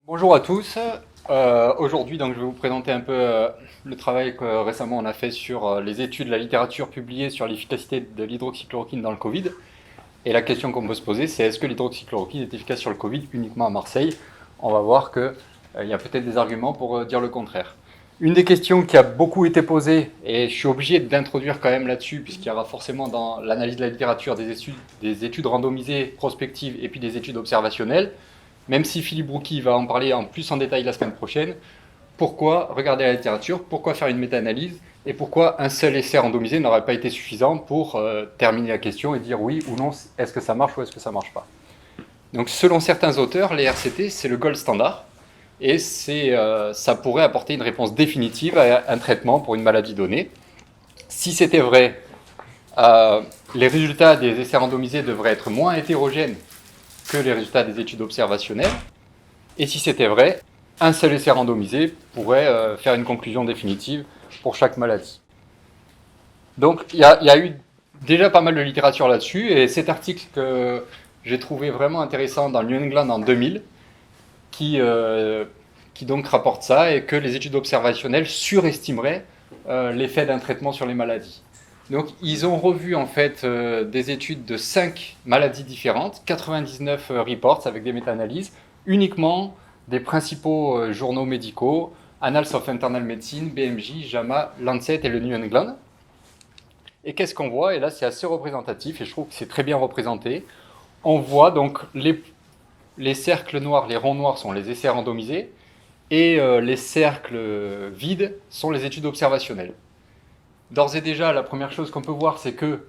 Bonjour à tous. Aujourd'hui, donc, je vais vous présenter un peu le travail que récemment on a fait sur les études, la littérature publiée sur l'efficacité de l'hydroxychloroquine dans le Covid. Et la question qu'on peut se poser, c'est est-ce que l'hydroxychloroquine est efficace sur le Covid uniquement à Marseille? On va voir qu'il y a peut-être des arguments pour dire le contraire. Une des questions qui a beaucoup été posée, et je suis obligé d'introduire quand même là-dessus, puisqu'il y aura forcément dans l'analyse de la littérature des études randomisées, prospectives et puis des études observationnelles, même si Philippe Broucky va en parler en plus en détail la semaine prochaine. Pourquoi regarder la littérature? Pourquoi faire une méta-analyse? Et pourquoi un seul essai randomisé n'aurait pas été suffisant pour terminer la question et dire oui ou non, est-ce que ça marche ou est-ce que ça ne marche pas? Donc selon certains auteurs, les RCT, c'est le gold standard. Et ça pourrait apporter une réponse définitive à un traitement pour une maladie donnée. Si c'était vrai, les résultats des essais randomisés devraient être moins hétérogènes que les résultats des études observationnelles. Et si c'était vrai, un seul essai randomisé pourrait faire une conclusion définitive pour chaque maladie. Donc il y a eu déjà pas mal de littérature là-dessus, et cet article que j'ai trouvé vraiment intéressant dans le New England en 2000, qui donc rapporte ça, et que les études observationnelles surestimeraient l'effet d'un traitement sur les maladies. Donc ils ont revu en fait des études de 5 maladies différentes, 99 reports avec des méta-analyses, uniquement des principaux journaux médicaux, Annals of Internal Medicine, BMJ, JAMA, Lancet et le New England. Et qu'est-ce qu'on voit? Et là c'est assez représentatif, et je trouve que c'est très bien représenté. On voit donc les cercles noirs, les ronds noirs sont les essais randomisés, et les cercles vides sont les études observationnelles. D'ores et déjà, la première chose qu'on peut voir, c'est que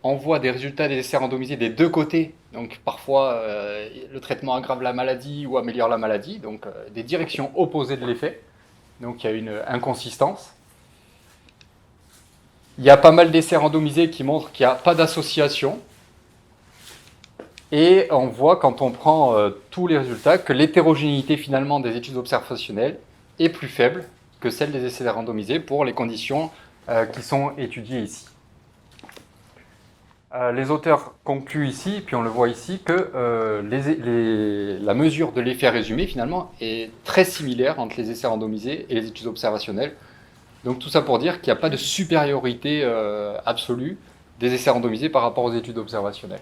on voit des résultats des essais randomisés des deux côtés. Donc parfois, le traitement aggrave la maladie ou améliore la maladie, donc des directions opposées de l'effet. Donc il y a une inconsistance. Il y a pas mal d'essais randomisés qui montrent qu'il n'y a pas d'association. Et on voit, quand on prend tous les résultats, que l'hétérogénéité finalement des études observationnelles est plus faible que celle des essais randomisés pour les conditions qui sont étudiées ici. Les auteurs concluent ici, puis on le voit ici, que la mesure de l'effet résumé finalement est très similaire entre les essais randomisés et les études observationnelles. Donc tout ça pour dire qu'il n'y a pas de supériorité absolue des essais randomisés par rapport aux études observationnelles.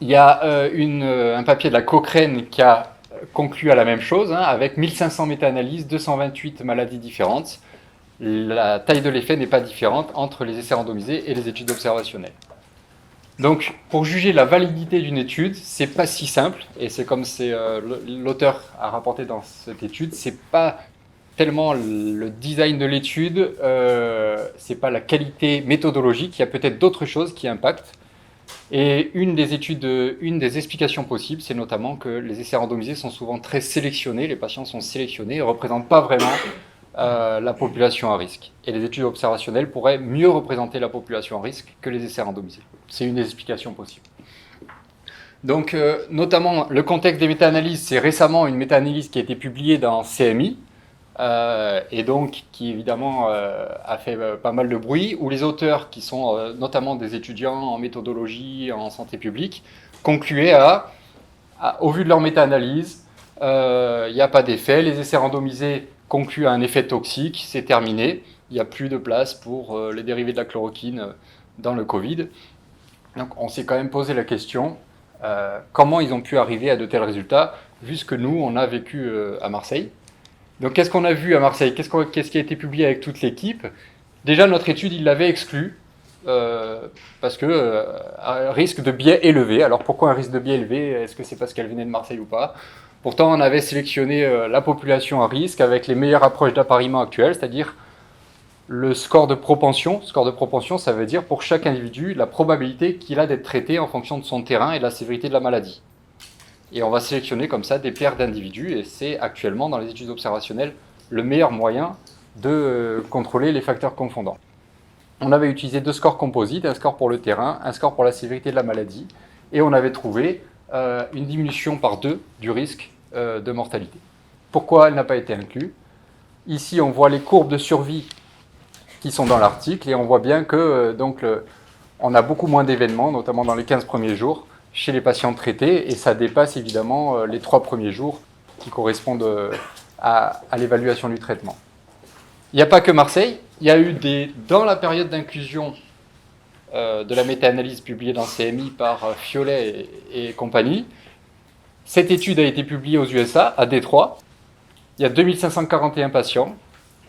Il y a un papier de la Cochrane qui a conclu à la même chose, avec 1500 méta-analyses, 228 maladies différentes. La taille de l'effet n'est pas différente entre les essais randomisés et les études observationnelles. Donc, pour juger la validité d'une étude, c'est pas si simple, et c'est comme l'auteur a rapporté dans cette étude, c'est pas tellement le design de l'étude, c'est pas la qualité méthodologique, il y a peut-être d'autres choses qui impactent. Et une des explications possibles, c'est notamment que les essais randomisés sont souvent très sélectionnés, les patients sont sélectionnés et ne représentent pas vraiment la population à risque. Et les études observationnelles pourraient mieux représenter la population à risque que les essais randomisés. C'est une des explications possibles. Donc, notamment, le contexte des méta-analyses, c'est récemment une méta-analyse qui a été publiée dans CMI, et donc qui évidemment a fait pas mal de bruit, où les auteurs, qui sont notamment des étudiants en méthodologie, en santé publique, concluaient au vu de leur méta-analyse, il n'y a pas d'effet, les essais randomisés concluent à un effet toxique, c'est terminé, il n'y a plus de place pour les dérivés de la chloroquine dans le Covid. Donc on s'est quand même posé la question, comment ils ont pu arriver à de tels résultats, vu ce que nous, on a vécu à Marseille. Donc qu'est-ce qu'on a vu à Marseille? Qu'est-ce qui a été publié avec toute l'équipe? Déjà, notre étude, il l'avait exclu, parce que un risque de biais élevé. Alors pourquoi un risque de biais élevé? Est-ce que c'est parce qu'elle venait de Marseille ou pas? Pourtant, on avait sélectionné la population à risque avec les meilleures approches d'appariement actuelles, c'est-à-dire le score de propension. Score de propension, ça veut dire pour chaque individu la probabilité qu'il a d'être traité en fonction de son terrain et de la sévérité de la maladie. Et on va sélectionner comme ça des paires d'individus, et c'est actuellement dans les études observationnelles le meilleur moyen de contrôler les facteurs confondants. On avait utilisé 2 scores composites, un score pour le terrain, un score pour la sévérité de la maladie, et on avait trouvé une diminution par 2 du risque de mortalité. Pourquoi elle n'a pas été inclue? Ici, on voit les courbes de survie qui sont dans l'article, et on voit bien que on a beaucoup moins d'événements, notamment dans les 15 premiers jours, chez les patients traités, et ça dépasse évidemment les 3 premiers jours qui correspondent à l'évaluation du traitement. Il n'y a pas que Marseille, il y a eu dans la période d'inclusion de la méta-analyse publiée dans CMI par Fiolet et compagnie, cette étude a été publiée aux USA, à Détroit. Il y a 2541 patients,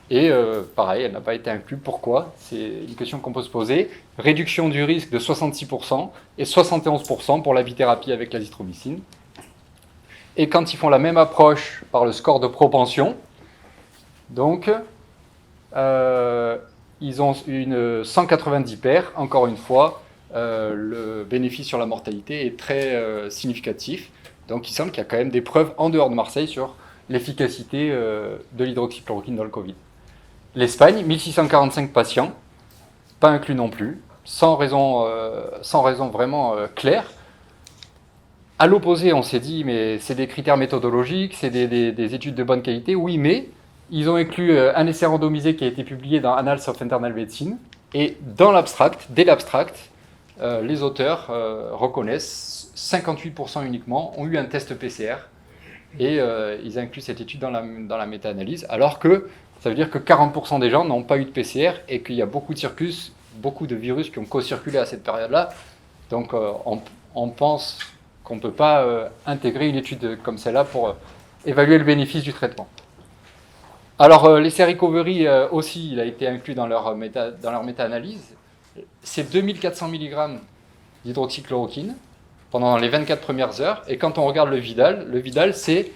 et pareil, elle n'a pas été inclue. Pourquoi? C'est une question qu'on peut se poser. Réduction du risque de 66% et 71% pour la bithérapie avec l'azithromycine. Et quand ils font la même approche par le score de propension, donc ils ont une 190 paires, encore une fois, le bénéfice sur la mortalité est très significatif. Donc il semble qu'il y a quand même des preuves en dehors de Marseille sur l'efficacité de l'hydroxychloroquine dans le Covid. L'Espagne, 1645 patients, pas inclus non plus, sans raison vraiment claire. À l'opposé, on s'est dit, mais c'est des critères méthodologiques, c'est des études de bonne qualité. Oui, mais ils ont inclus un essai randomisé qui a été publié dans Annals of Internal Medicine. Et dans l'abstract, dès l'abstract, les auteurs reconnaissent 58% uniquement ont eu un test PCR. Et ils incluent cette étude dans la méta-analyse, alors que ça veut dire que 40% des gens n'ont pas eu de PCR et qu'il y a beaucoup de virus qui ont co-circulé à cette période-là. Donc on pense qu'on ne peut pas intégrer une étude comme celle-là pour évaluer le bénéfice du traitement. Alors l'essai Recovery aussi, il a été inclus dans leur méta-analyse. C'est 2400 mg d'hydroxychloroquine pendant les 24 premières heures. Et quand on regarde le Vidal c'est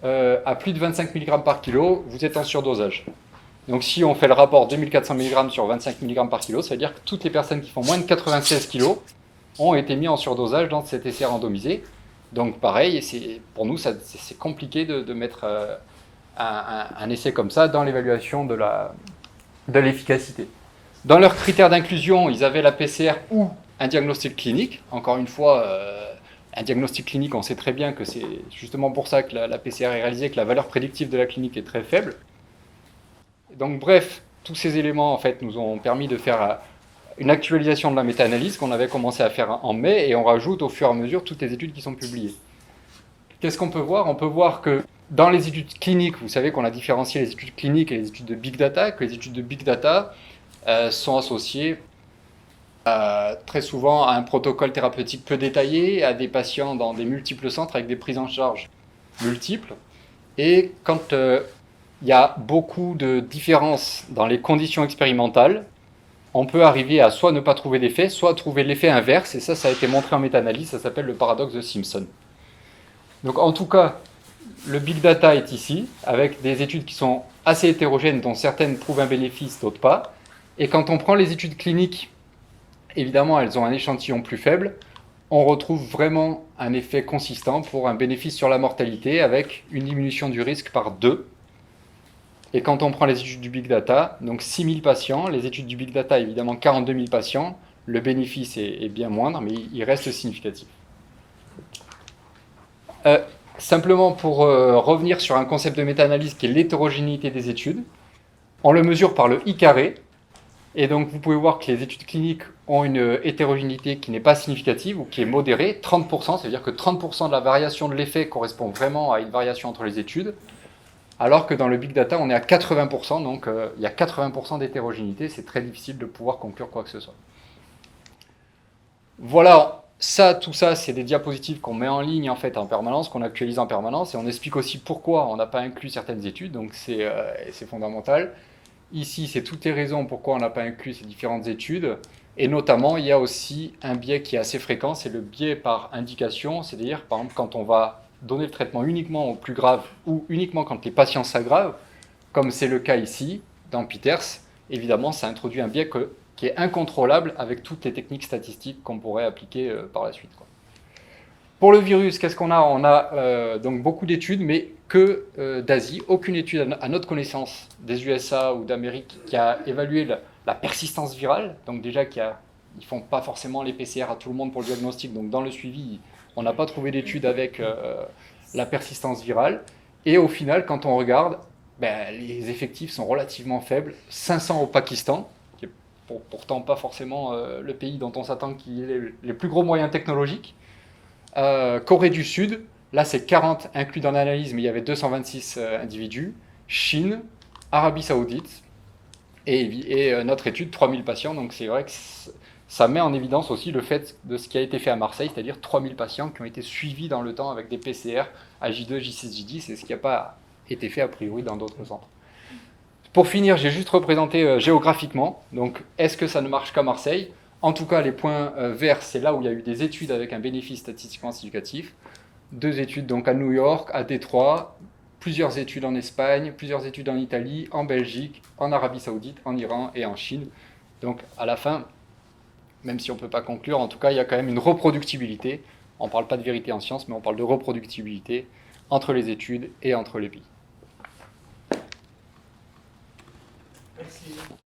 à plus de 25 mg par kilo, vous êtes en surdosage. Donc si on fait le rapport 2400 mg sur 25 mg par kilo, ça veut dire que toutes les personnes qui font moins de 96 kg ont été mis en surdosage dans cet essai randomisé. Donc pareil, pour nous, c'est compliqué de mettre un essai comme ça dans l'évaluation de l'efficacité. Dans leurs critères d'inclusion, ils avaient la PCR ou un diagnostic clinique. Encore une fois, un diagnostic clinique, on sait très bien que c'est justement pour ça que la PCR est réalisée, que la valeur prédictive de la clinique est très faible. Donc bref, tous ces éléments en fait nous ont permis de faire une actualisation de la méta-analyse qu'on avait commencé à faire en mai, et on rajoute au fur et à mesure toutes les études qui sont publiées. Qu'est-ce qu'on peut voir? On peut voir que dans les études cliniques, vous savez qu'on a différencié les études cliniques et les études de big data, que les études de big data sont associées très souvent à un protocole thérapeutique peu détaillé, à des patients dans des multiples centres avec des prises en charge multiples. Et quand il y a beaucoup de différences dans les conditions expérimentales, on peut arriver à soit ne pas trouver d'effet, soit trouver l'effet inverse, et ça a été montré en méta-analyse, ça s'appelle le paradoxe de Simpson. Donc en tout cas, le big data est ici, avec des études qui sont assez hétérogènes, dont certaines prouvent un bénéfice, d'autres pas. Et quand on prend les études cliniques, évidemment, elles ont un échantillon plus faible, on retrouve vraiment un effet consistant pour un bénéfice sur la mortalité, avec une diminution du risque par 2. Et quand on prend les études du big data, donc 6000 patients, les études du big data, évidemment 42 000 patients, le bénéfice est bien moindre, mais il reste significatif. Simplement pour revenir sur un concept de méta-analyse qui est l'hétérogénéité des études, on le mesure par le I carré, et donc vous pouvez voir que les études cliniques ont une hétérogénéité qui n'est pas significative ou qui est modérée, 30%, c'est-à-dire que 30% de la variation de l'effet correspond vraiment à une variation entre les études, alors que dans le big data, on est à 80%, donc il y a 80% d'hétérogénéité, c'est très difficile de pouvoir conclure quoi que ce soit. Voilà, tout ça, c'est des diapositives qu'on met en ligne en fait en permanence, qu'on actualise en permanence, et on explique aussi pourquoi on n'a pas inclus certaines études, donc c'est fondamental. Ici, c'est toutes les raisons pourquoi on n'a pas inclus ces différentes études, et notamment, il y a aussi un biais qui est assez fréquent, c'est le biais par indication, c'est-à-dire, par exemple, quand on va donner le traitement uniquement aux plus graves ou uniquement quand les patients s'aggravent, comme c'est le cas ici, dans Peters, évidemment, ça introduit un biais qui est incontrôlable avec toutes les techniques statistiques qu'on pourrait appliquer par la suite. Pour le virus, qu'est-ce qu'on a? On a donc beaucoup d'études, mais que d'Asie. Aucune étude, à notre connaissance, des USA ou d'Amérique qui a évalué la persistance virale. Donc déjà, ils ne font pas forcément les PCR à tout le monde pour le diagnostic. Donc dans le suivi, on n'a pas trouvé d'études avec la persistance virale. Et au final, quand on regarde, les effectifs sont relativement faibles. 500 au Pakistan, qui est pourtant pas forcément le pays dont on s'attend qu'il ait les plus gros moyens technologiques. Corée du Sud, là c'est 40 inclus dans l'analyse, mais il y avait 226 individus. Chine, Arabie Saoudite, et notre étude, 3000 patients. Donc c'est vrai que ça met en évidence aussi le fait de ce qui a été fait à Marseille, c'est-à-dire 3000 patients qui ont été suivis dans le temps avec des PCR à J2, J6, J10, et ce qui n'a pas été fait a priori dans d'autres centres. Pour finir, j'ai juste représenté géographiquement. Donc, est-ce que ça ne marche qu'à Marseille? En tout cas, les points verts, c'est là où il y a eu des études avec un bénéfice statistiquement significatif. 2 études donc à New York, à Détroit, plusieurs études en Espagne, plusieurs études en Italie, en Belgique, en Arabie Saoudite, en Iran et en Chine. Donc, à la fin, même si on ne peut pas conclure, en tout cas, il y a quand même une reproductibilité. On ne parle pas de vérité en science, mais on parle de reproductibilité entre les études et entre les pays. Merci.